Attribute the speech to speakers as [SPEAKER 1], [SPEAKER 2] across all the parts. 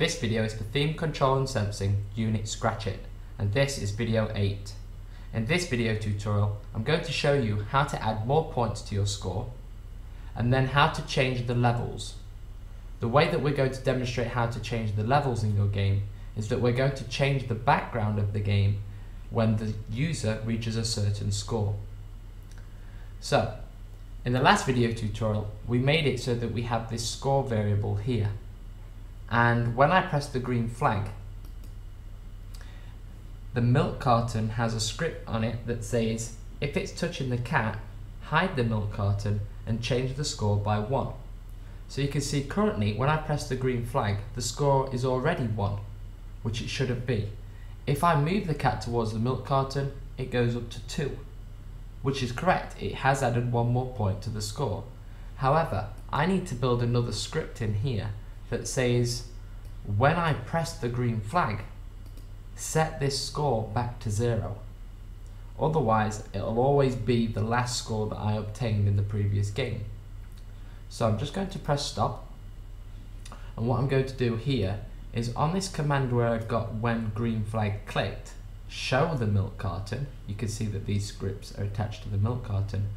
[SPEAKER 1] This video is for Theme Control and Sensing Unit Scratch It, and this is video 8. In this video tutorial, I'm going to show you how to add more points to your score, and then how to change the levels. The way that we're going to demonstrate how to change the levels in your game is that we're going to change the background of the game when the user reaches a certain score. So, in the last video tutorial, we made it so that we have this score variable here. And when I press the green flag, the milk carton has a script on it that says, if it's touching the cat, hide the milk carton and change the score by 1. So you can see currently when I press the green flag, the score is already 1, which it shouldn't be. If I move the cat towards the milk carton, it goes up to 2, which is correct. It has added 1 more point to the score. However, I need to build another script in here that says, when I press the green flag, set this score back to 0. Otherwise, it'll always be the last score that I obtained in the previous game. So I'm just going to press stop, and what I'm going to do here is on this command where I've got when green flag clicked, show the milk carton. You can see that these scripts are attached to the milk carton.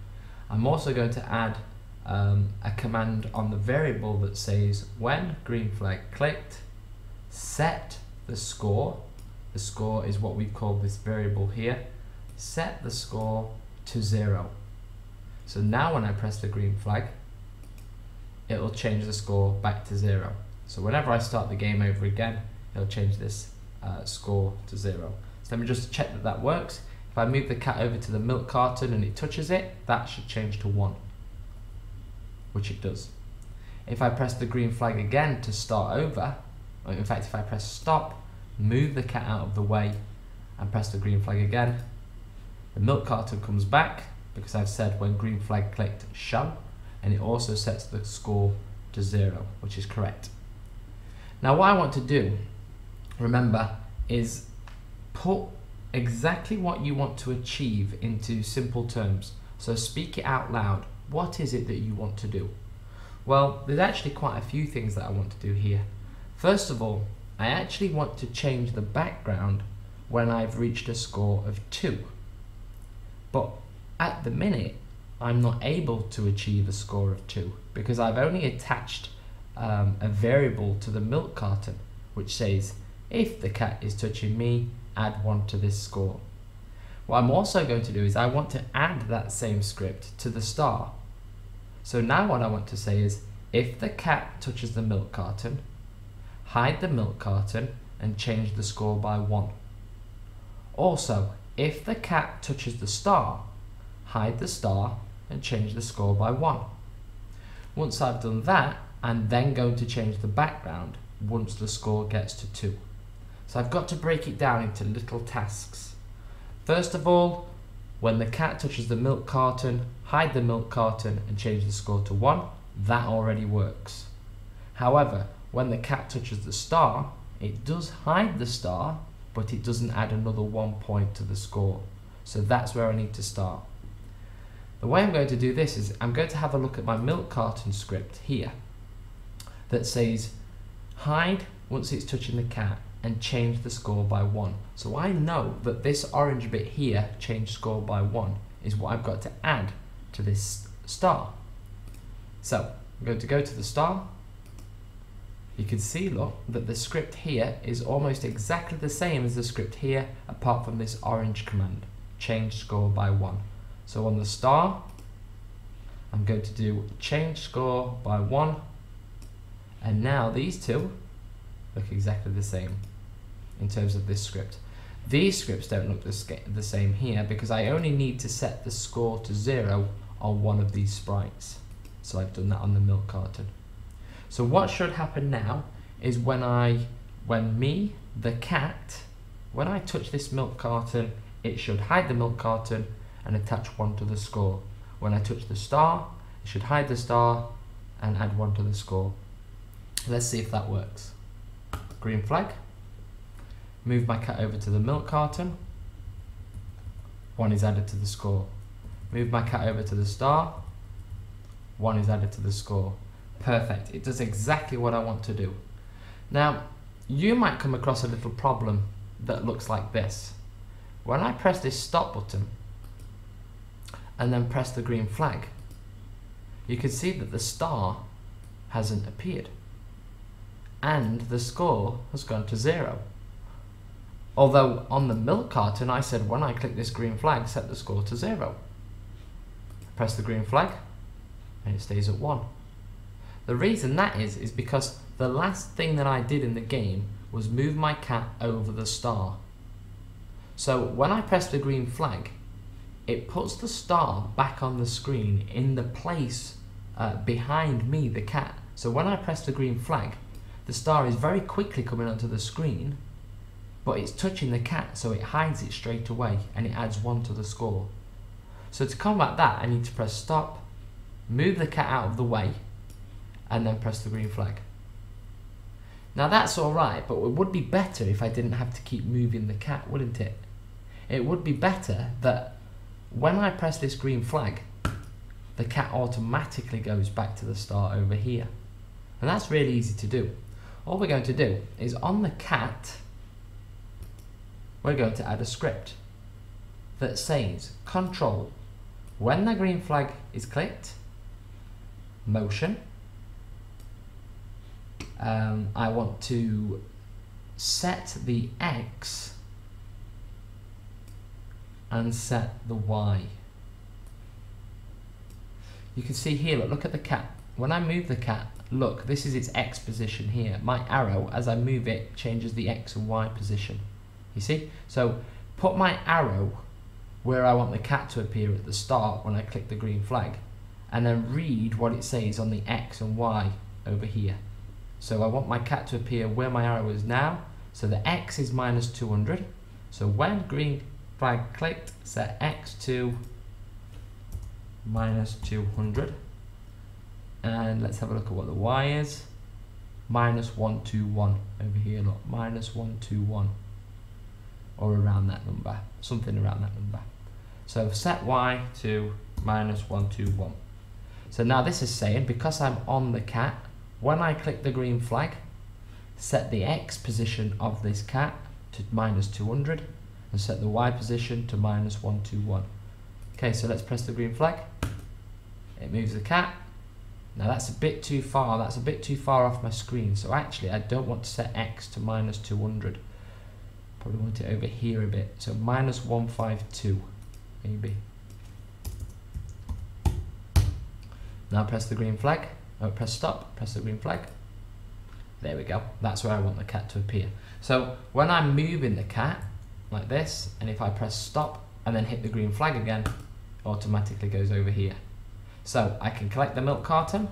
[SPEAKER 1] I'm also going to add a command on the variable that says when green flag clicked, set the score. The score is what we call this variable here. Set the score to 0. So now when I press the green flag, it will change the score back to 0. So whenever I start the game over again, it'll change this score to 0. So let me just check that that works. If I move the cat over to the milk carton and it touches it, that should change to 1, which it does. If I press the green flag again to start over, or in fact if I press stop, move the cat out of the way and press the green flag again, the milk carton comes back because I've said when green flag clicked show, and it also sets the score to 0, which is correct. Now what I want to do, remember, is put exactly what you want to achieve into simple terms. So speak it out loud. What is it that you want to do? Well, there's actually quite a few things that I want to do here. First of all, I actually want to change the background when I've reached a score of 2. But at the minute, I'm not able to achieve a score of 2 because I've only attached a variable to the milk carton which says, if the cat is touching me, add 1 to this score. What I'm also going to do is I want to add that same script to the star. So now what I want to say is, if the cat touches the milk carton, hide the milk carton and change the score by 1. Also, if the cat touches the star, hide the star and change the score by 1. Once I've done that, I'm then going to change the background once the score gets to 2. So I've got to break it down into little tasks. First of all, when the cat touches the milk carton, hide the milk carton and change the score to 1. That already works. However, when the cat touches the star, it does hide the star, but it doesn't add another 1 point to the score. So that's where I need to start. The way I'm going to do this is I'm going to have a look at my milk carton script here that says hide once it's touching the cat and change the score by 1. So I know that this orange bit here, change score by 1, is what I've got to add to this star. So I'm going to go to the star. You can see, look, that the script here is almost exactly the same as the script here, apart from this orange command, change score by 1. So on the star, I'm going to do change score by 1, and now these two look exactly the same in terms of this script. These scripts don't look the same here because I only need to set the score to 0 on one of these sprites. So I've done that on the milk carton. So what should happen now is when me, the cat, when I touch this milk carton, it should hide the milk carton and attach 1 to the score. When I touch the star, it should hide the star and add 1 to the score. Let's see if that works. Green flag. Move my cat over to the milk carton. 1 is added to the score. Move my cat over to the star. 1 is added to the score. Perfect. It does exactly what I want to do. Now, you might come across a little problem that looks like this. When I press this stop button and then press the green flag, you can see that the star hasn't appeared and the score has gone to 0. Although on the milk carton I said when I click this green flag, set the score to 0. Press the green flag and it stays at 1. The reason that is because the last thing that I did in the game was move my cat over the star. So when I press the green flag, it puts the star back on the screen in the place behind me, the cat. So when I press the green flag, the star is very quickly coming onto the screen, but it's touching the cat, so it hides it straight away and it adds 1 to the score. So to combat that, I need to press stop, move the cat out of the way, and then press the green flag. Now that's alright, but it would be better if I didn't have to keep moving the cat, wouldn't it? It would be better that when I press this green flag, the cat automatically goes back to the star over here. And that's really easy to do. All we're going to do is on the cat, we're going to add a script that says control, when the green flag is clicked, motion, I want to set the X and set the Y. You can see here, look at the cat. When I move the cat, look, this is its X position here. My arrow, as I move it, changes the X and Y position. You see? So put my arrow where I want the cat to appear at the start when I click the green flag, and then read what it says on the X and Y over here. So I want my cat to appear where my arrow is now, so the X is minus 200. So when green flag clicked, set X to minus 200. And let's have a look at what the Y is. Minus 121 over here, look, minus 121. Or around that number, something around that number. So set Y to minus 121. So now this is saying, because I'm on the cat, when I click the green flag, set the X position of this cat to minus 200 and set the Y position to minus 121. Okay, so let's press the green flag. It moves the cat. Now that's a bit too far, that's a bit too far off my screen, so actually I don't want to set X to minus 200. Probably want it over here a bit, so minus 152 maybe. Now press the green flag, press stop, press the green flag. There we go, that's where I want the cat to appear. So when I'm moving the cat like this, and if I press stop and then hit the green flag again, automatically goes over here. So I can collect the milk carton,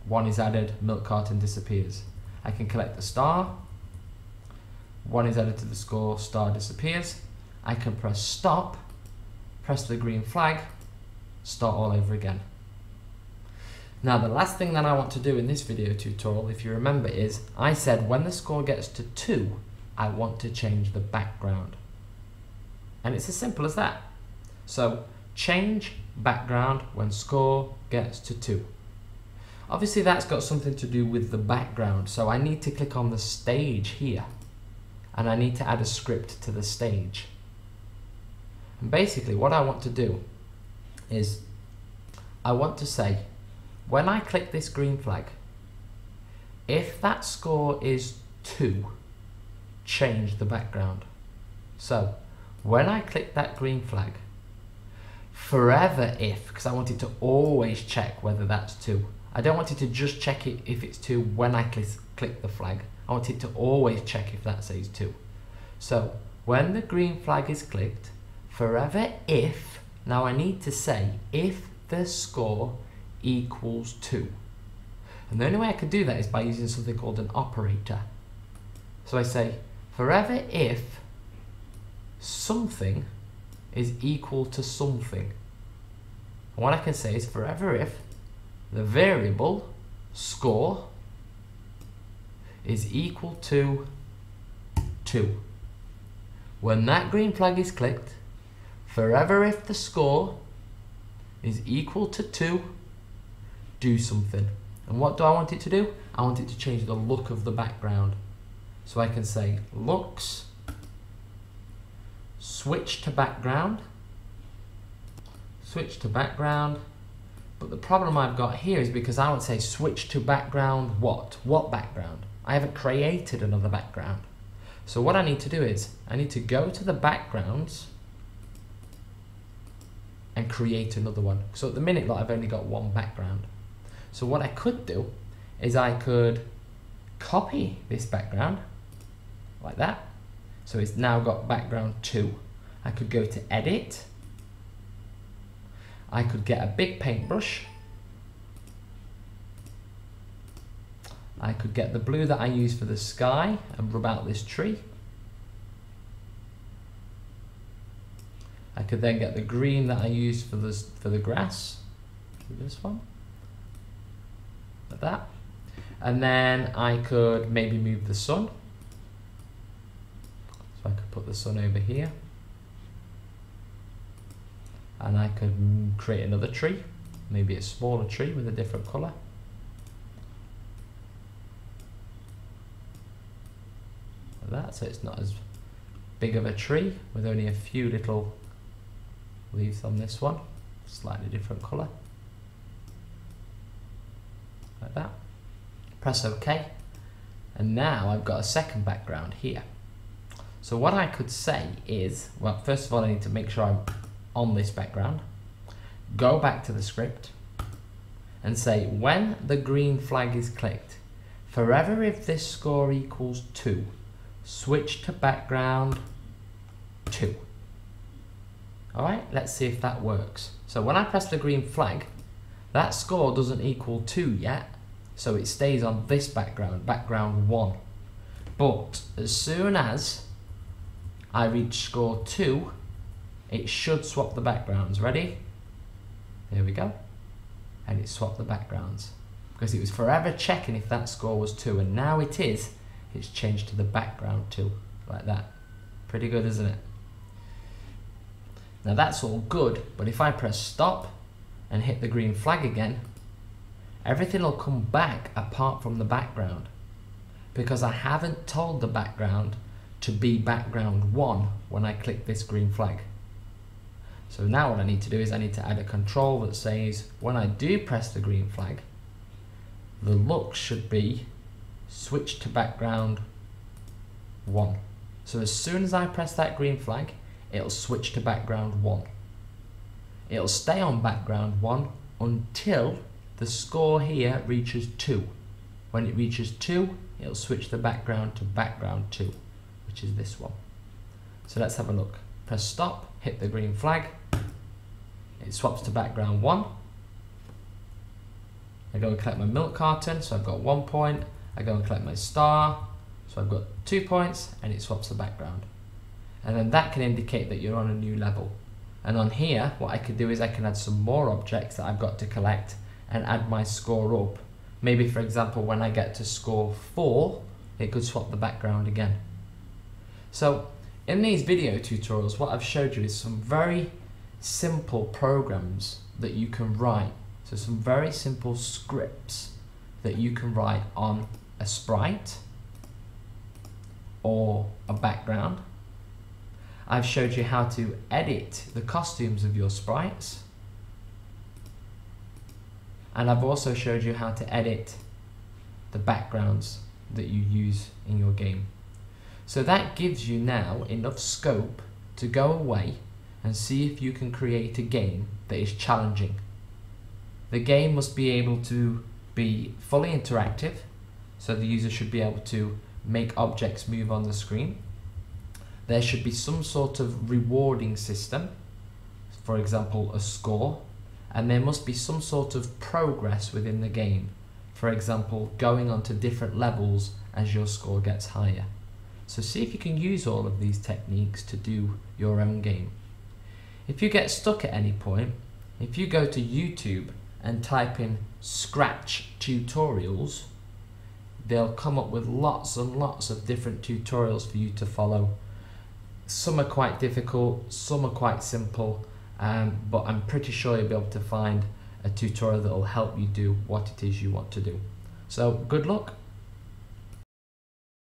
[SPEAKER 1] 1 is added, milk carton disappears. I can collect the star, 1 is added to the score, star disappears. I can press stop, press the green flag, start all over again. Now the last thing that I want to do in this video tutorial, if you remember, is I said when the score gets to 2, I want to change the background. And it's as simple as that. So change background when score gets to 2. Obviously that's got something to do with the background, so I need to click on the stage here and I need to add a script to the stage. And basically what I want to do is I want to say, when I click this green flag, if that score is 2, change the background. So when I click that green flag, forever if, because I want it to always check whether that's 2. I don't want it to just check it if it's 2 when I click the flag. I want it to always check if that says 2. So when the green flag is clicked, forever if, now I need to say if the score equals 2. And the only way I could do that is by using something called an operator. So I say forever if something is equal to something. And what I can say is forever if the variable score is equal to 2. When that green flag is clicked, forever if the score is equal to 2, do something. And what do I want it to do? I want it to change the look of the background. So I can say looks, switch to background, but the problem I've got here is because I would say switch to background what? What background? I haven't created another background. So what I need to do is, I need to go to the backgrounds and create another one. So at the minute, look, I've only got one background. So what I could do is I could copy this background like that. So it's now got background 2. I could go to edit. I could get a big paintbrush. I could get the blue that I use for the sky and rub out this tree. I could then get the green that I use for the grass, this one, like that. And then I could maybe move the sun. So I could put the sun over here. And I could create another tree, maybe a smaller tree with a different colour. Like that, so it's not as big of a tree with only a few little leaves on this one, slightly different colour. Like that. Press OK. And now I've got a second background here. So what I could say is, well, first of all, I need to make sure I'm on this background. Go back to the script and say, when the green flag is clicked, forever if this score equals 2, switch to background 2. Alright, let's see if that works. So when I press the green flag, that score doesn't equal 2 yet, so it stays on this background, background 1. But as soon as I reach score 2, it should swap the backgrounds. Ready? There we go. And it swapped the backgrounds. Because it was forever checking if that score was 2, and now it is. It's changed to the background 2, like that. Pretty good, isn't it? Now that's all good, but if I press stop and hit the green flag again, everything will come back apart from the background, because I haven't told the background to be background 1 when I click this green flag. So now what I need to do is I need to add a control that says when I do press the green flag, the look should be switch to background 1. So as soon as I press that green flag, it'll switch to background 1. It'll stay on background 1 until the score here reaches 2. When it reaches 2, it'll switch the background to background 2, which is this one. So let's have a look. Press stop, hit the green flag, it swaps to background 1. I go and collect my milk carton, so I've got 1 point. I go and collect my star, so I've got 2 points, and it swaps the background. And then that can indicate that you're on a new level. And on here, what I could do is I can add some more objects that I've got to collect and add my score up. Maybe, for example, when I get to score 4, it could swap the background again. So in these video tutorials, what I've showed you is some very simple programs that you can write. So some very simple scripts that you can write on a sprite or a background. I've showed you how to edit the costumes of your sprites. And I've also showed you how to edit the backgrounds that you use in your game. So that gives you now enough scope to go away and see if you can create a game that is challenging. The game must be able to be fully interactive, so the user should be able to make objects move on the screen. There should be some sort of rewarding system, for example a score, and there must be some sort of progress within the game, for example going on to different levels as your score gets higher. So see if you can use all of these techniques to do your own game. If you get stuck at any point, if you go to YouTube and type in Scratch tutorials, they'll come up with lots and lots of different tutorials for you to follow. Some are quite difficult, some are quite simple, but I'm pretty sure you'll be able to find a tutorial that will help you do what it is you want to do. So good luck.